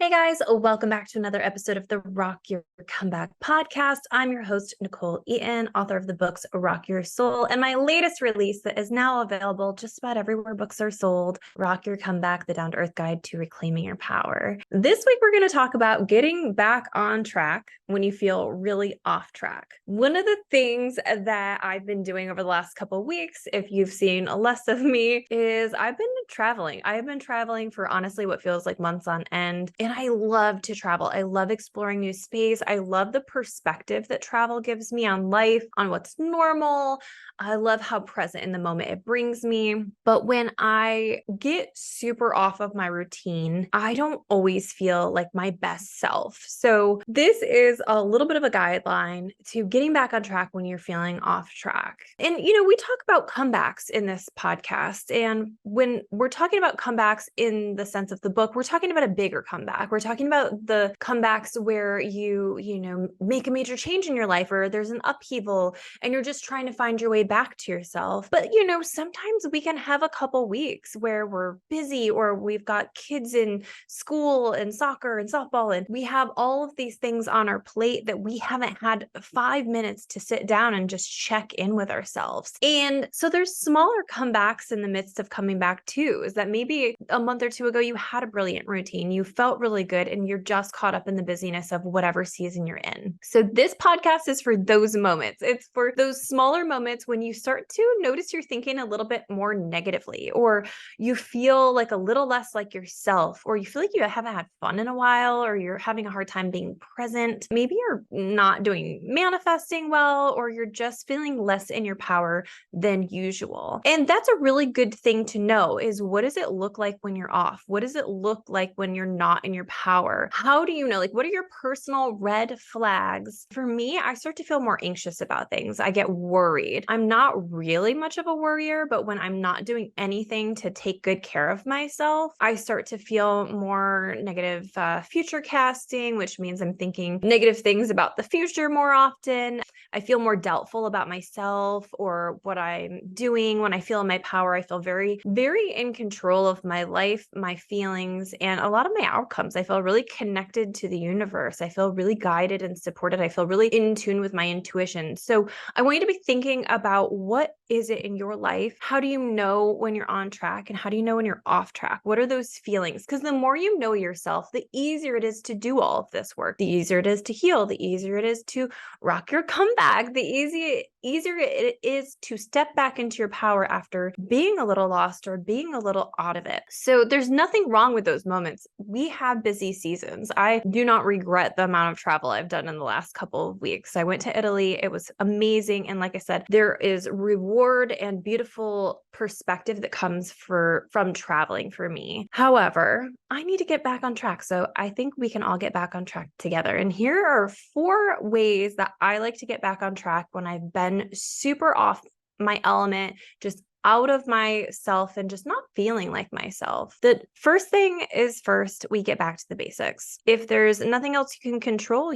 Hey guys, welcome back to another episode of the Rock Your Comeback podcast. I'm your host, Nicole Eaton, author of the books Rock Your Soul, and my latest release that is now available just about everywhere books are sold, Rock Your Comeback, the Down to Earth Guide to Reclaiming Your Power. This week, we're going to talk about getting back on track when you feel really off track. One of the things that I've been doing over the last couple of weeks, if you've seen less of me, is I've been traveling. I have been traveling for honestly what feels like months on end. And I love to travel. I love exploring new space. I love the perspective that travel gives me on life, on what's normal. I love how present in the moment it brings me. But when I get super off of my routine, I don't always feel like my best self. So this is a little bit of a guideline to getting back on track when you're feeling off track. And, we talk about comebacks in this podcast. And when we're talking about comebacks in the sense of the book, we're talking about a bigger comeback. We're talking about the comebacks where you make a major change in your life, or there's an upheaval and you're just trying to find your way back to yourself. But, sometimes we can have a couple weeks where we're busy, or we've got kids in school and soccer and softball, and we have all of these things on our plate that we haven't had 5 minutes to sit down and just check in with ourselves. And so there's smaller comebacks in the midst of coming back too, is that maybe a month or two ago, you had a brilliant routine, you felt really good, and you're just caught up in the busyness of whatever season you're in. So this podcast is for those moments. It's for those smaller moments when you start to notice you're thinking a little bit more negatively, or you feel like a little less like yourself, or you feel like you haven't had fun in a while, or you're having a hard time being present. Maybe you're not doing manifesting well, or you're just feeling less in your power than usual. And that's a really good thing to know, is what does it look like when you're off? What does it look like when you're not in your power? How do you know, what are your personal red flags? For me, I start to feel more anxious about things. I get worried. I'm not really much of a worrier, but when I'm not doing anything to take good care of myself, I start to feel more negative future casting, which means I'm thinking negative things about the future more often. I feel more doubtful about myself or what I'm doing. When I feel in my power, I feel very, very in control of my life, my feelings, and a lot of my outcomes. I feel really connected to the universe. I feel really guided and supported. I feel really in tune with my intuition. So I want you to be thinking about, what is it in your life? How do you know when you're on track, and how do you know when you're off track? What are those feelings? Because the more you know yourself, the easier it is to do all of this work. The easier it is to heal. The easier it is to rock your comeback. The easier it is to step back into your power after being a little lost or being a little out of it. So there's nothing wrong with those moments. We have busy seasons. I do not regret the amount of travel I've done in the last couple of weeks. I went to Italy. It was amazing. And like I said, there is reward and beautiful perspective that comes from traveling for me. However, I need to get back on track. So I think we can all get back on track together. And here are 4 ways that I like to get back on track when I've been super off my element, just out of myself and just not feeling like myself. The first thing is, first, we get back to the basics. If there's nothing else you can control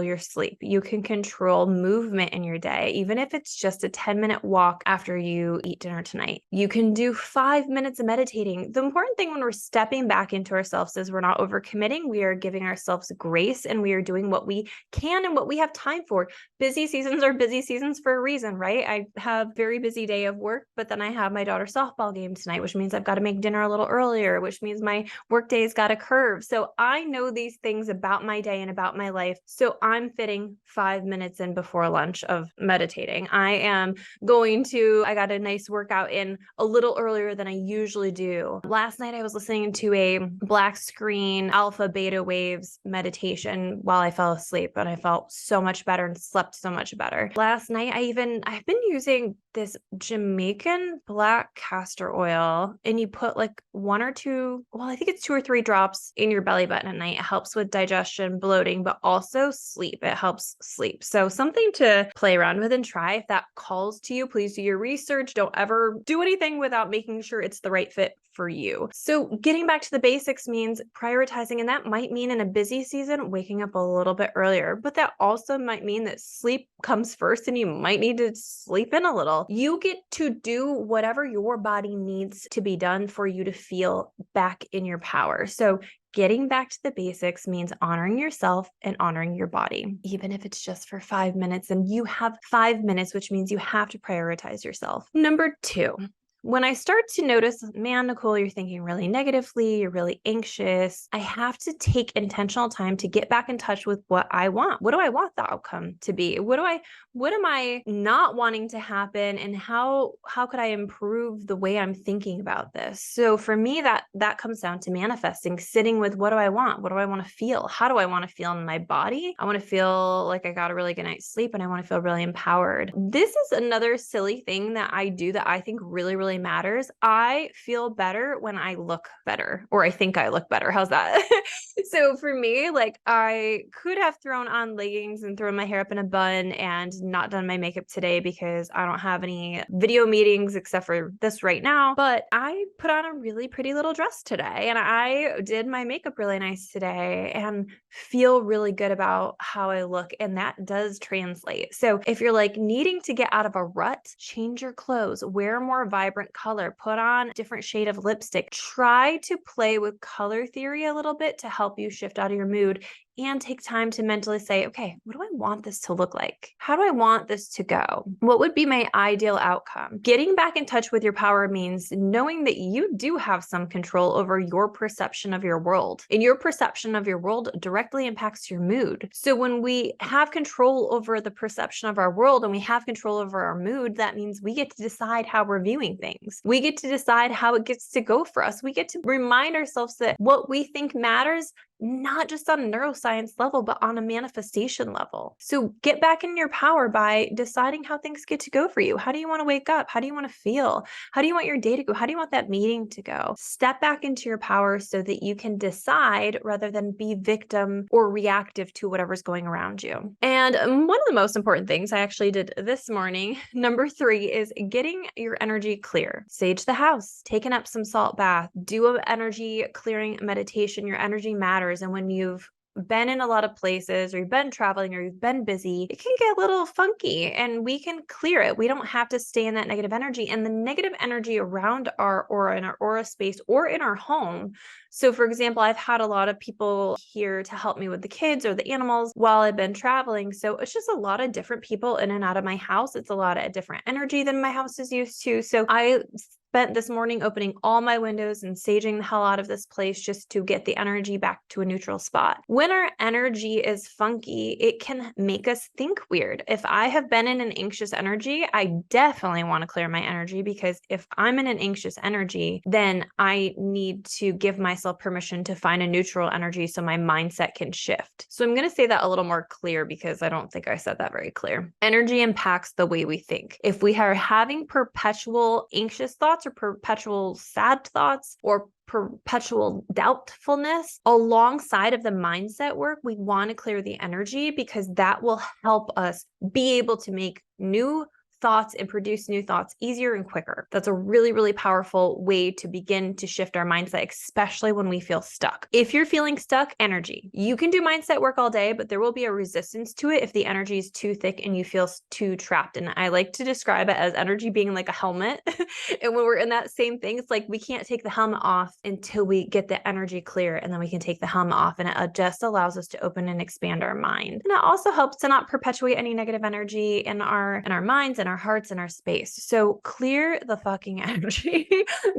your sleep. You can control movement in your day, even if it's just a 10-minute walk after you eat dinner tonight. You can do 5 minutes of meditating. The important thing when we're stepping back into ourselves is we're not overcommitting. We are giving ourselves grace, and we are doing what we can and what we have time for. Busy seasons are busy seasons for a reason, right? I have a very busy day of work, but then I have my daughter's softball game tonight, which means I've got to make dinner a little earlier, which means my work day's got a curve. So I know these things about my day and about my life. So I'm fitting 5 minutes in before lunch of meditating. I got a nice workout in a little earlier than I usually do. Last night I was listening to a black screen alpha beta waves meditation while I fell asleep, and I felt so much better and slept so much better. Last night I've been using this Jamaican black castor oil, and you put like 1 or 2, well, I think it's 2 or 3 drops in your belly button at night. It helps with digestion, bloating, but also sleep. It helps sleep. So something to play around with and try. If that calls to you, please do your research. Don't ever do anything without making sure it's the right fit for you. So getting back to the basics means prioritizing, and that might mean in a busy season, waking up a little bit earlier, but that also might mean that sleep comes first and you might need to sleep in a little. You get to do whatever your body needs to be done for you to feel back in your power. So getting back to the basics means honoring yourself and honoring your body, even if it's just for 5 minutes, and you have 5 minutes, which means you have to prioritize yourself. Number 2, when I start to notice, man, Nicole, you're thinking really negatively, you're really anxious, I have to take intentional time to get back in touch with what I want. What do I want the outcome to be? What am I not wanting to happen? And how could I improve the way I'm thinking about this? So for me, that comes down to manifesting, sitting with, what do I want? What do I want to feel? How do I want to feel in my body? I want to feel like I got a really good night's sleep, and I want to feel really empowered. This is another silly thing that I do that I think really, really matters. I feel better when I look better, or I think I look better. How's that? So for me, like, I could have thrown on leggings and thrown my hair up in a bun and not done my makeup today because I don't have any video meetings except for this right now. But I put on a really pretty little dress today, and I did my makeup really nice today and feel really good about how I look. And that does translate. So if you're like needing to get out of a rut, change your clothes, wear more vibrant color, put on a different shade of lipstick, try to play with color theory a little bit to help you shift out of your mood, and take time to mentally say, okay, what do I want this to look like? How do I want this to go? What would be my ideal outcome? Getting back in touch with your power means knowing that you do have some control over your perception of your world, and your perception of your world directly impacts your mood. So when we have control over the perception of our world and we have control over our mood, that means we get to decide how we're viewing things. We get to decide how it gets to go for us. We get to remind ourselves that what we think matters, not just on a neuroscience level, but on a manifestation level. So get back in your power by deciding how things get to go for you. How do you want to wake up? How do you want to feel? How do you want your day to go? How do you want that meeting to go? Step back into your power so that you can decide rather than be victim or reactive to whatever's going around you. And one of the most important things I actually did this morning, number 3, is getting your energy clear. Sage the house, take an Epsom salt bath, do an energy clearing meditation. Your energy matters. And when you've been in a lot of places, or you've been traveling, or you've been busy, it can get a little funky, and we can clear it. We don't have to stay in that negative energy, and the negative energy around our aura, in our aura space, or in our home. So for example, I've had a lot of people here to help me with the kids or the animals while I've been traveling. So it's just a lot of different people in and out of my house. It's a lot of different energy than my house is used to. So I spent this morning opening all my windows and saging the hell out of this place just to get the energy back to a neutral spot. When our energy is funky, it can make us think weird. If I have been in an anxious energy, I definitely want to clear my energy, because if I'm in an anxious energy, then I need to give myself permission to find a neutral energy so my mindset can shift. So I'm going to say that a little more clear, because I don't think I said that very clear. Energy impacts the way we think. If we are having perpetual anxious thoughts, or perpetual sad thoughts, or perpetual doubtfulness, alongside of the mindset work, we want to clear the energy, because that will help us be able to make new thoughts and produce new thoughts easier and quicker. That's a really, really powerful way to begin to shift our mindset, especially when we feel stuck. If you're feeling stuck, energy. You can do mindset work all day, but there will be a resistance to it if the energy is too thick and you feel too trapped. And I like to describe it as energy being like a helmet. And when we're in that same thing, it's like we can't take the helmet off until we get the energy clear, and then we can take the helmet off, and it just allows us to open and expand our mind. And it also helps to not perpetuate any negative energy in our minds and our hearts and our space. So clear the fucking energy.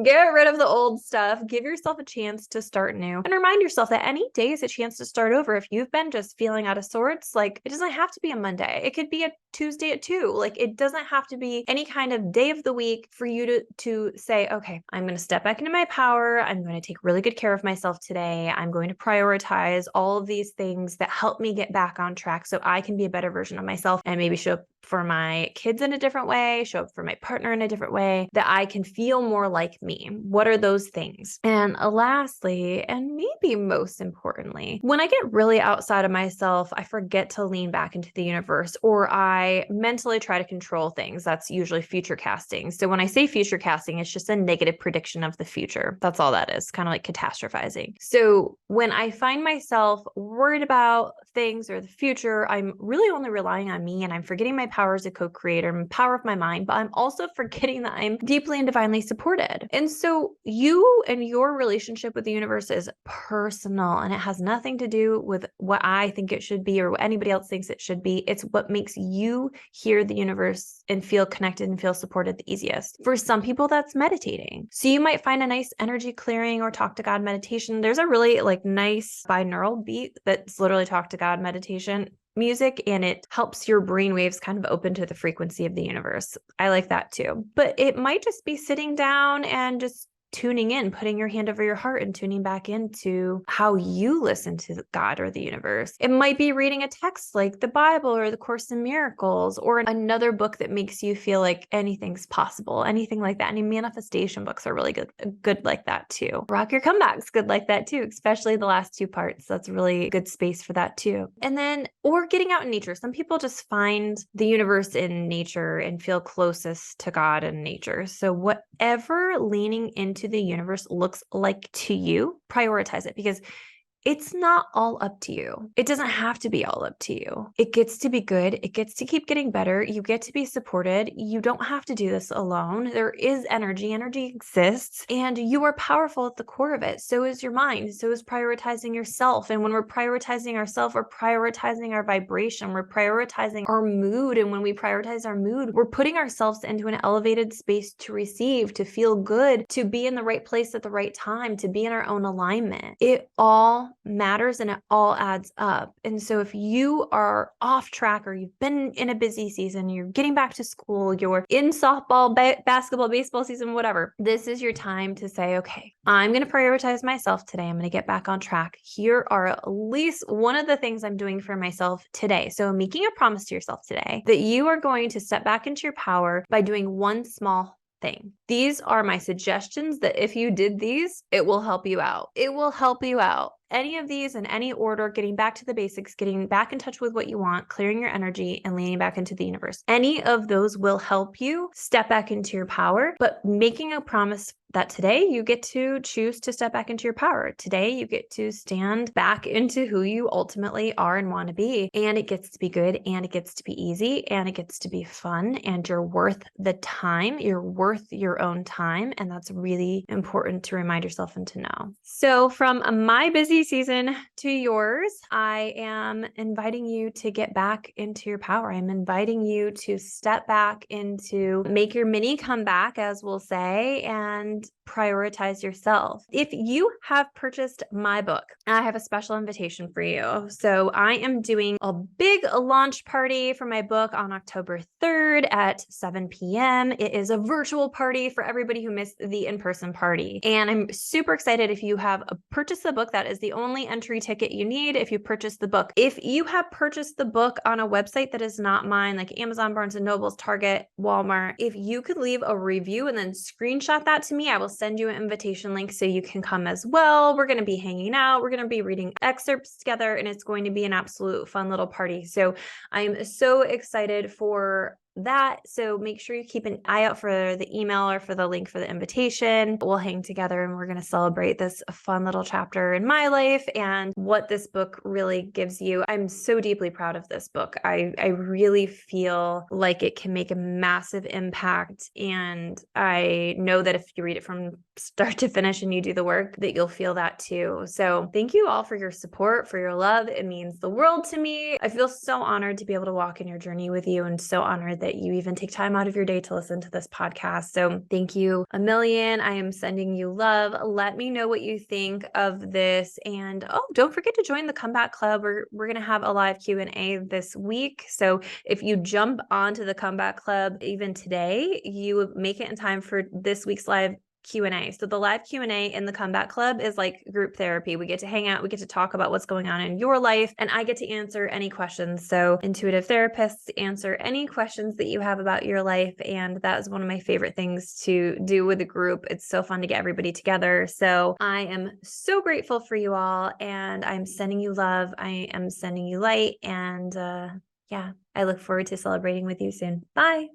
Get rid of the old stuff. Give yourself a chance to start new, and remind yourself that any day is a chance to start over. If you've been just feeling out of sorts, like, it doesn't have to be a Monday. It could be a Tuesday at 2. Like, it doesn't have to be any kind of day of the week for you to say, okay, I'm going to step back into my power. I'm going to take really good care of myself today. I'm going to prioritize all of these things that help me get back on track so I can be a better version of myself, and maybe show up for my kids in a different way, show up for my partner in a different way, that I can feel more like me. What are those things? And lastly, and maybe most importantly, when I get really outside of myself, I forget to lean back into the universe, or I mentally try to control things. That's usually future casting. So when I say future casting, it's just a negative prediction of the future. That's all that is, kind of like catastrophizing. So when I find myself worried about things or the future, I'm really only relying on me, and I'm forgetting my power as a co-creator and power of my mind, but I'm also forgetting that I'm deeply and divinely supported. And so you and your relationship with the universe is personal, and it has nothing to do with what I think it should be or what anybody else thinks it should be. It's what makes you hear the universe and feel connected and feel supported the easiest. For some people, that's meditating. So you might find a nice energy clearing or talk to God meditation. There's a really nice binaural beat that's literally talk to God meditation music, and it helps your brain waves kind of open to the frequency of the universe. I like that too. But it might just be sitting down and just tuning in, putting your hand over your heart and tuning back into how you listen to God or the universe. It might be reading a text like the Bible or the Course in Miracles or another book that makes you feel like anything's possible, anything like that. Any manifestation books are really good like that too. Rock Your Comeback's good like that too, especially the last two parts. That's really good space for that too. And then, or getting out in nature. Some people just find the universe in nature and feel closest to God in nature. So whatever leaning into the universe looks like to you, prioritize it, because it's not all up to you. It doesn't have to be all up to you. It gets to be good. It gets to keep getting better. You get to be supported. You don't have to do this alone. There is energy. Energy exists, and you are powerful at the core of it. So is your mind. So is prioritizing yourself. And when we're prioritizing ourselves, we're prioritizing our vibration. We're prioritizing our mood. And when we prioritize our mood, we're putting ourselves into an elevated space to receive, to feel good, to be in the right place at the right time, to be in our own alignment. It all matters and it all adds up. And so if you are off track, or you've been in a busy season, you're getting back to school, you're in softball, basketball, baseball season, whatever, this is your time to say, okay, I'm going to prioritize myself today. I'm going to get back on track. Here are at least one of the things I'm doing for myself today. So making a promise to yourself today that you are going to step back into your power by doing one small thing. These are my suggestions that if you did these, it will help you out. It will help you out. Any of these in any order, getting back to the basics, getting back in touch with what you want, clearing your energy, and leaning back into the universe. Any of those will help you step back into your power, but making a promise that today you get to choose to step back into your power. Today you get to stand back into who you ultimately are and want to be. And it gets to be good, and it gets to be easy, and it gets to be fun, and you're worth the time. You're worth your own time. And that's really important to remind yourself and to know. So from my busy season to yours, I am inviting you to get back into your power. I'm inviting you to step back into, make your mini comeback, as we'll say, and prioritize yourself. If you have purchased my book, I have a special invitation for you. So I am doing a big launch party for my book on October 3rd at 7 p.m. It is a virtual party for everybody who missed the in-person party. And I'm super excited. If you have purchased the book, that is the only entry ticket you need if you purchase the book. If you have purchased the book on a website that is not mine, like Amazon, Barnes & Noble, Target, Walmart, if you could leave a review and then screenshot that to me, I will send you an invitation link so you can come as well. We're going to be hanging out. We're going to be reading excerpts together, and it's going to be an absolute fun little party. So I'm so excited for that. So make sure you keep an eye out for the email or for the link for the invitation. We'll hang together and we're going to celebrate this fun little chapter in my life and what this book really gives you. I'm so deeply proud of this book. I really feel like it can make a massive impact. And I know that if you read it from start to finish and you do the work, that you'll feel that too. So thank you all for your support, for your love. It means the world to me. I feel so honored to be able to walk in your journey with you, and so honored that you even take time out of your day to listen to this podcast. So thank you a million. I am sending you love. Let me know what you think of this. And don't forget to join the Comeback Club. We're going to have a live Q&A this week. So if you jump onto the Comeback Club even today, you make it in time for this week's live Q&A. So the live Q&A in the Comeback Club is like group therapy. We get to hang out, we get to talk about what's going on in your life, and I get to answer any questions. So intuitive therapists answer any questions that you have about your life, and that is one of my favorite things to do with the group. It's so fun to get everybody together. So I am so grateful for you all, and I'm sending you love. I am sending you light, and yeah, I look forward to celebrating with you soon. Bye.